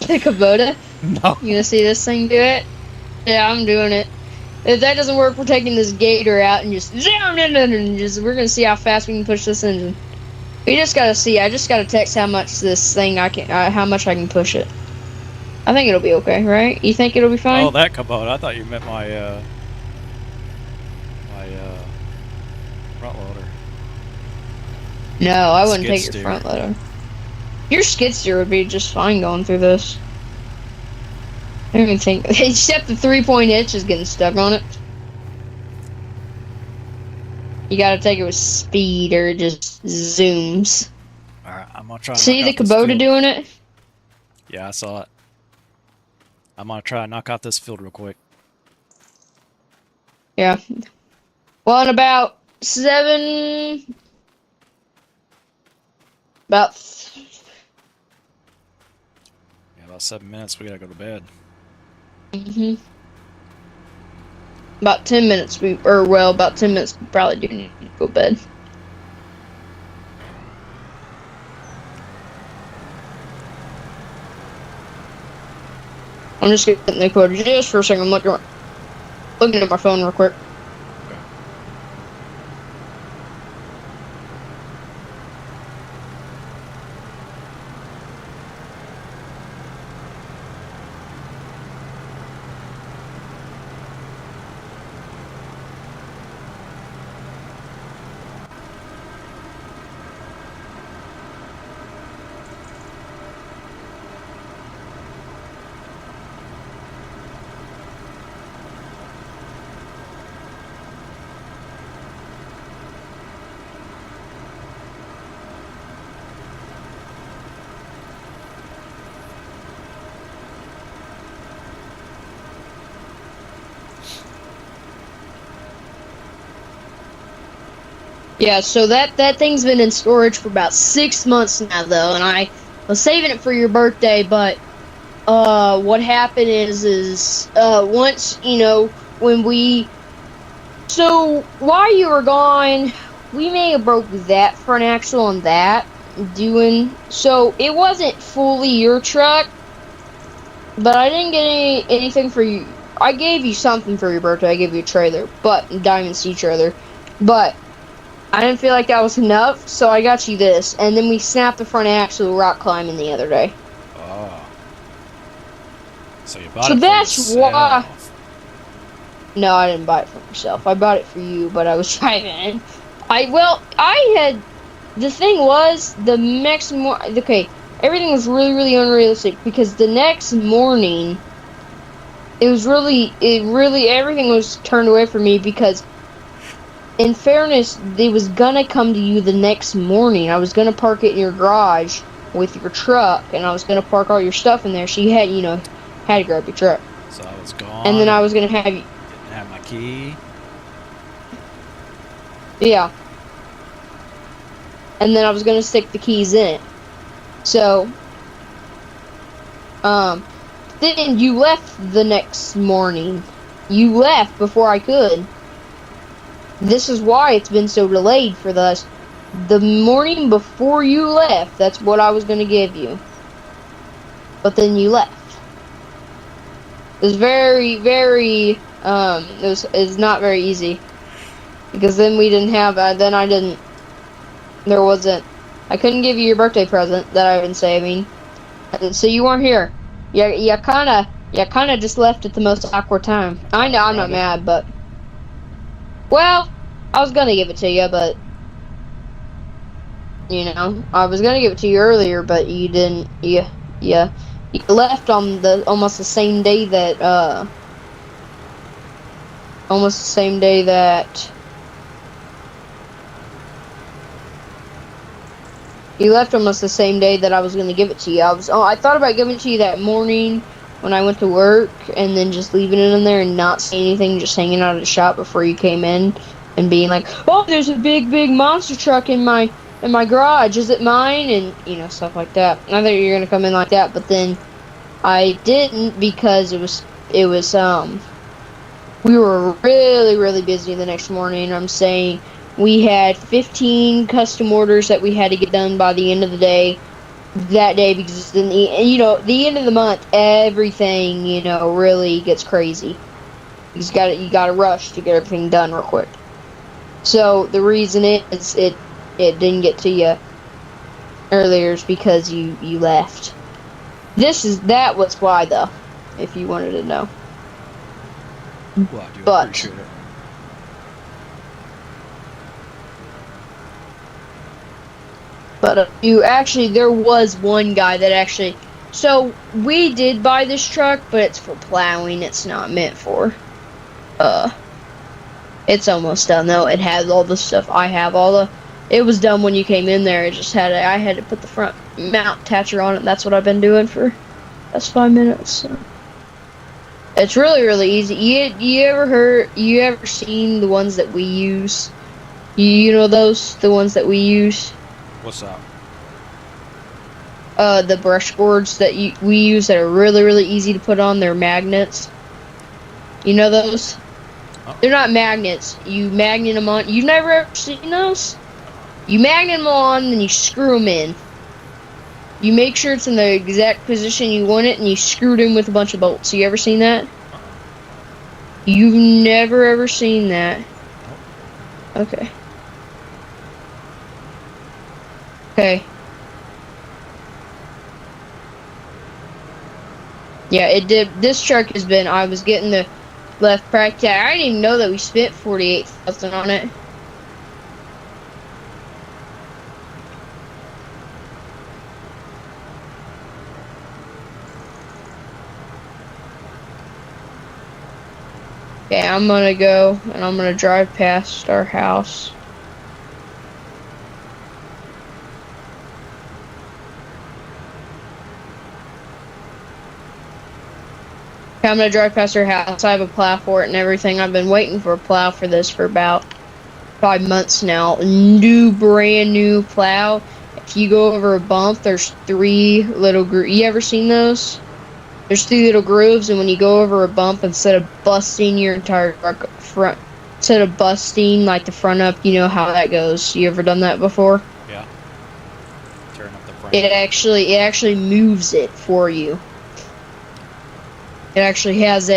The Kubota? No. You gonna see this thing do it? Yeah, I'm doing it. If that doesn't work, we're taking this gator out and just we're gonna see how fast we can push this engine. We just gotta see. I just gotta text how much this thing how much I can push it. I think it'll be okay, right? You think it'll be fine? Oh, that Kubota. I thought you meant my front loader. No, I wouldn't take Skid your steer. front loader. Your skid steer would be just fine going through this. I don't even think, except the 3-point hitch is getting stuck on it. You gotta take it with speed or it just zooms. Alright, I'm gonna try to See the knock out this Kubota field. doing it? Yeah, I saw it. I'm gonna try to knock out this field real quick. Yeah. Well, in about About 7 minutes, we gotta go to bed. about 10 minutes about 10 minutes we probably do need to go to bed. I'm just getting the code just for a second. I'm looking at my phone real quick. Yeah, so that thing's been in storage for about 6 months now, though, and I was saving it for your birthday, but what happened is once, you know, while you were gone, we may have broke that front axle on that, so it wasn't fully your truck, but I didn't get anything for you. I gave you something for your birthday. I gave you a trailer, Diamond Sea trailer, but I didn't feel like that was enough, so I got you this, and then we snapped the front axle rock climbing the other day. Oh. So you bought So it for that's yourself. why. No, I didn't buy it for myself. I bought it for you, but I was driving. The thing was, the next morning, okay, everything was really, really unrealistic, because the next morning, everything was turned away from me, because in fairness, they was gonna come to you the next morning. I was gonna park it in your garage with your truck, and I was gonna park all your stuff in there, so you had, had to grab your truck. So I was gone. And then I was gonna have you. Didn't have my key. Yeah. and then I was gonna stick the keys in it. So, then you left the next morning. You left before I could. This is why it's been so delayed for us. The morning before you left, that's what I was gonna give you. But then you left. It was very, very, it's not very easy. Because then we didn't have, I couldn't give you your birthday present that I've been saving. And so you weren't here. You kinda just left at the most awkward time. I know I'm not mad, but, well, I was gonna give it to you, but, you know, I was gonna give it to you earlier, but you didn't, you left on almost the same day that, you left almost the same day that I was gonna give it to you. I thought about giving it to you that morning when I went to work, and then just leaving it in there and not saying anything, just hanging out at the shop before you came in, and being like, "Oh, there's a big monster truck in my garage. Is it mine?" And you know, stuff like that. I thought you were gonna come in like that, but then I didn't, because we were really, really busy the next morning. I'm saying we had 15 custom orders that we had to get done by the end of the day. That day, because then the end of the month, everything, really gets crazy. You gotta rush to get everything done real quick. So the reason is it didn't get to you earlier is because you left. That was why, though, if you wanted to know. Well, I do appreciate it. But there was one guy that actually, so we did buy this truck, but it's for plowing. It's not meant for, it's almost done though. It has all the stuff. It was done when you came in there. I had to put the front mount attacher on it. That's what I've been doing for, that's 5 minutes. So. It's really, really easy. You ever seen the ones that we use? You know the ones that we use? What's up? The brush boards that we use that are really, really easy to put on. They're magnets. You know those? Oh. They're not magnets. You magnet them on. You've never ever seen those? You magnet them on, then you screw them in. You make sure it's in the exact position you want it, and you screw it in with a bunch of bolts. You ever seen that? You've never ever seen that? Okay. Okay. Yeah, it did. This truck has been, I was getting the left practice. I didn't even know that we spent 48,000 on it. Okay, I'm gonna go and I'm gonna drive past our house. Okay, I'm gonna drive past our house. I have a plow for it and everything. I've been waiting for a plow for this for about 5 months now. Brand new plow. If you go over a bump, there's 3 little grooves. You ever seen those? There's 3 little grooves, and when you go over a bump, instead of busting your entire front, instead of busting like the front up, you know how that goes. You ever done that before? Yeah. Turn up the front. It actually moves it for you. It actually has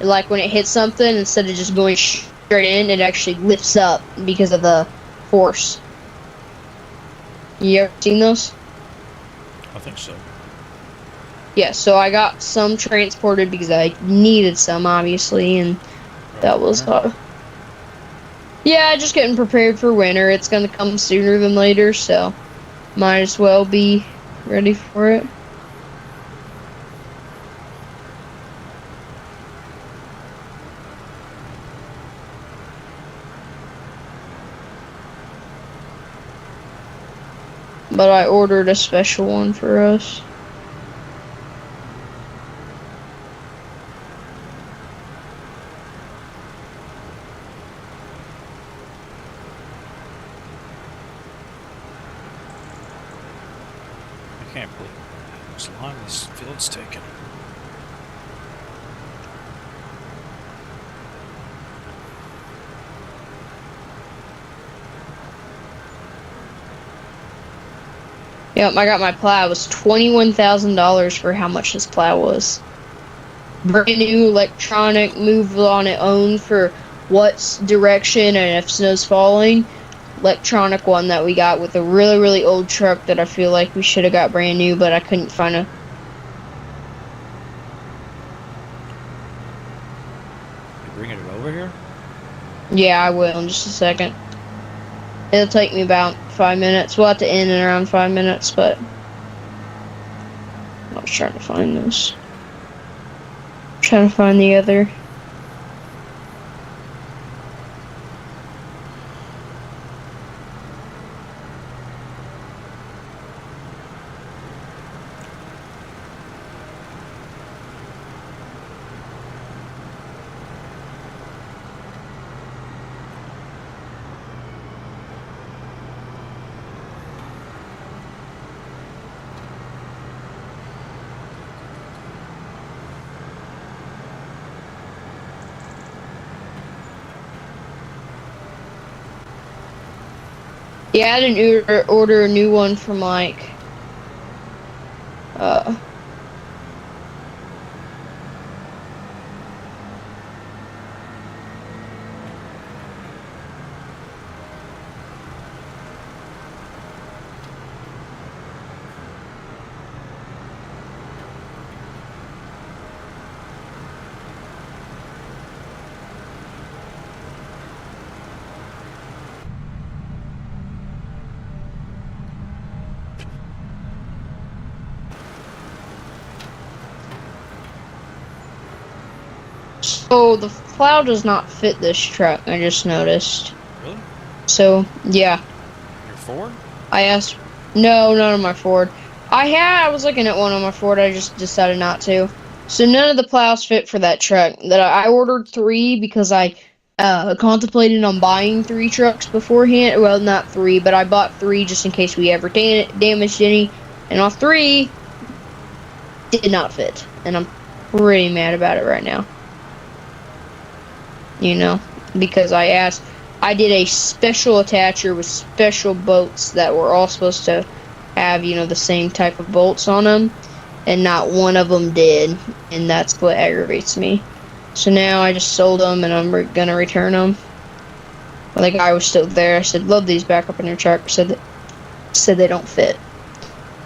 like when it hits something, instead of just going straight in, it actually lifts up because of the force. You ever seen those? I think so. Yeah, so I got some transported because I needed some, obviously, and that was yeah, just getting prepared for winter. It's gonna come sooner than later, so might as well be ready for it. But I ordered a special one for us. can't believe whose line this field's taken. Yep, I got my plow. It was $21,000 for how much this plow was. Brand new electronic, move on its own for what's direction and if snow's falling. Electronic one that we got with a really, really old truck that I feel like we should have got brand new, but I couldn't find a. You bringing it over here? Yeah, I will in just a second. It'll take me about 5 minutes. We'll have to end in around 5 minutes, but I was trying to find this. Trying to find the other. Yeah, I didn't order a new one from like, so the plow does not fit this truck, I just noticed. Really? So, yeah. Your Ford? I asked, no, none of my Ford. I was looking at one on my Ford, I just decided not to. So none of the plows fit for that truck. That I ordered 3 because I contemplated on buying 3 trucks beforehand. Well, not 3, but I bought 3 just in case we ever damaged any. And all 3 did not fit. And I'm pretty mad about it right now. You know, because I did a special attacher with special bolts that were all supposed to have, you know, the same type of bolts on them, and not one of them did, and that's what aggravates me. So now I just sold them, and I'm gonna return them. Well, the guy was still there. I said, "Load these back up in your truck." Said they don't fit.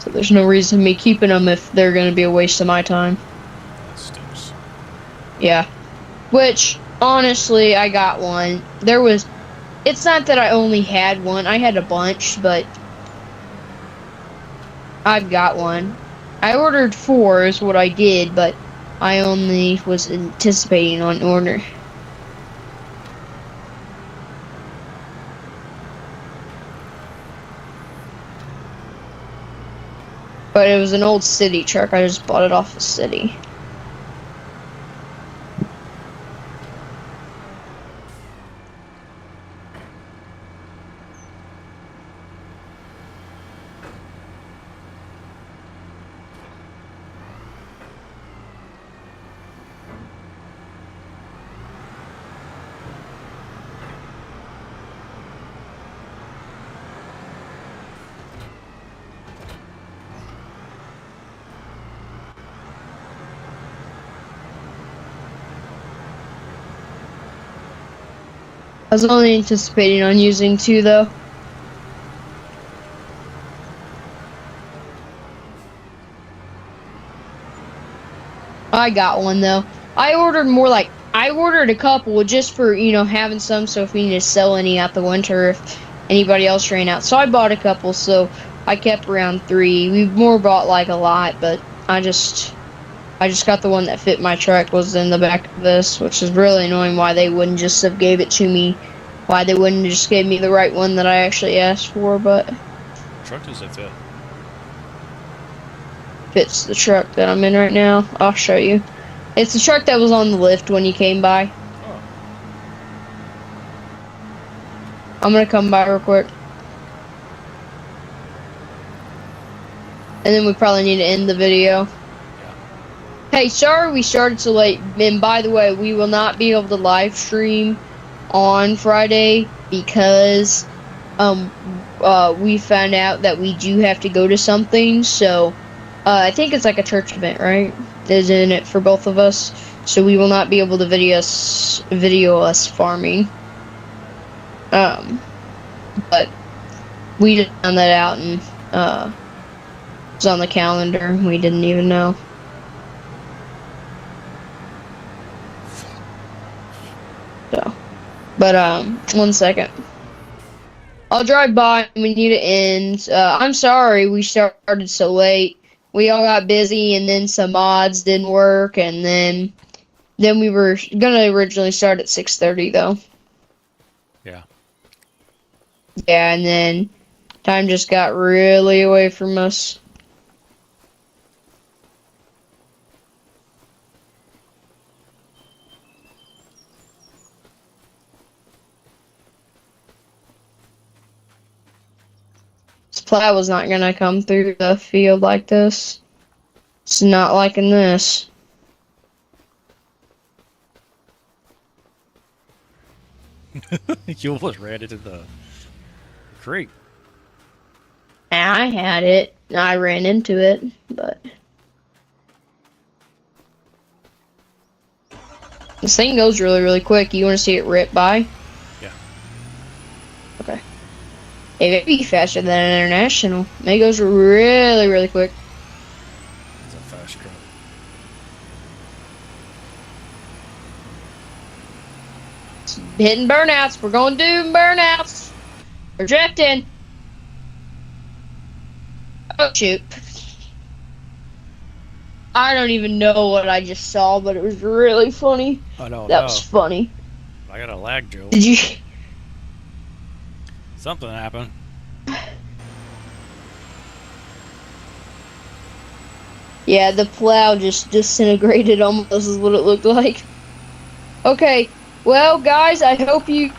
So there's no reason me keeping them if they're gonna be a waste of my time. That stinks. Yeah. Which, honestly, I got one. It's not that I only had one. I had a bunch, but I've got one. I ordered 4 is what I did, but I only was anticipating on order. But it was an old city truck. I just bought it off the city. I was only anticipating on using 2 though. I got one though. I ordered a couple just for, you know, having some, so if we need to sell any out the winter if anybody else ran out. So I bought a couple, so I kept around 3. We more bought like a lot, but I just got the one that fit my truck was in the back of this, which is really annoying why they wouldn't just have gave it to me. Why they wouldn't just give me the right one that I actually asked for, but What truck does it fit? fits the truck that I'm in right now. I'll show you. It's the truck that was on the lift when you came by. Oh. I'm gonna come by real quick. And then we probably need to end the video. Yeah. Hey, sorry we started so late. And by the way, we will not be able to live stream on Friday because we found out that we do have to go to something. So I think it's like a church event, right? Isn't it for both of us? So we will not be able to video us farming. But we just found that out and it was on the calendar. We didn't even know. So, but 1 second. I'll drive by and we need to end. I'm sorry we started so late. We all got busy and then some mods didn't work and then we were gonna originally start at 6:30 though. Yeah. Yeah, and then time just got really away from us. This plow was not gonna come through the field like this. It's not liking this. You almost ran into the creek. I had it. I ran into it, but this thing goes really, really quick. You want to see it rip by? Yeah. Okay. It may be faster than international. It goes really, really quick. It's a fast truck. It's hitting burnouts. We're going to do burnouts. We're drifting. Oh, shoot. I don't even know what I just saw, but it was really funny. Oh, no, That was funny. I got a lag joke. Did you? Something happened. Yeah, the plow just disintegrated almost is what it looked like. Okay, well, guys, I hope you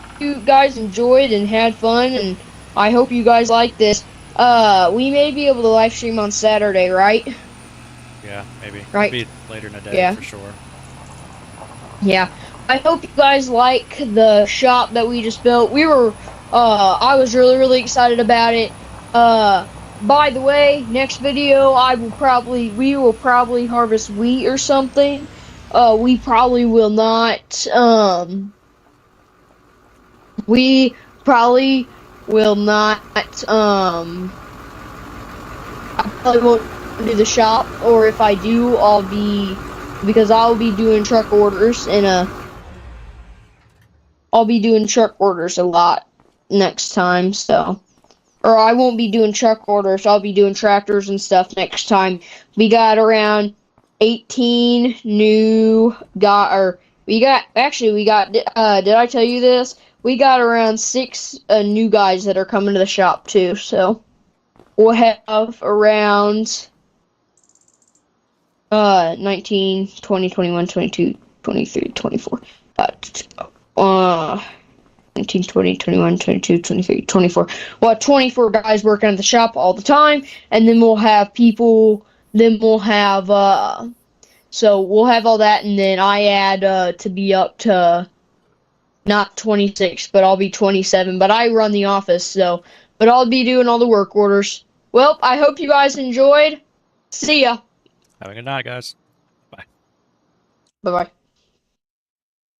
guys enjoyed and had fun, and I hope you guys like this. We may be able to live stream on Saturday, right? Yeah, maybe. Right. Maybe later in the day, Yeah. for sure. Yeah. I hope you guys like the shop that we just built. I was really, really excited about it. By the way, next video, we will probably harvest wheat or something. We probably will not, we probably will not, I probably won't do the shop, or if I do, because I'll be doing truck orders I'll be doing truck orders a lot next time, so. Or I won't be doing truck orders, I'll be doing tractors and stuff next time. We got around 18 new did I tell you this? We got around 6 new guys that are coming to the shop too, so. We'll have around 19, 20, 21, 22, 23, 24. 19, 20, 21, 22, 23, 24. We'll have 24 guys working at the shop all the time, and then we'll have so we'll have all that, and then I add to be up to not 26, but I'll be 27, but I run the office, so, but I'll be doing all the work orders. Well, I hope you guys enjoyed. See ya. Have a good night, guys. Bye. Bye-bye.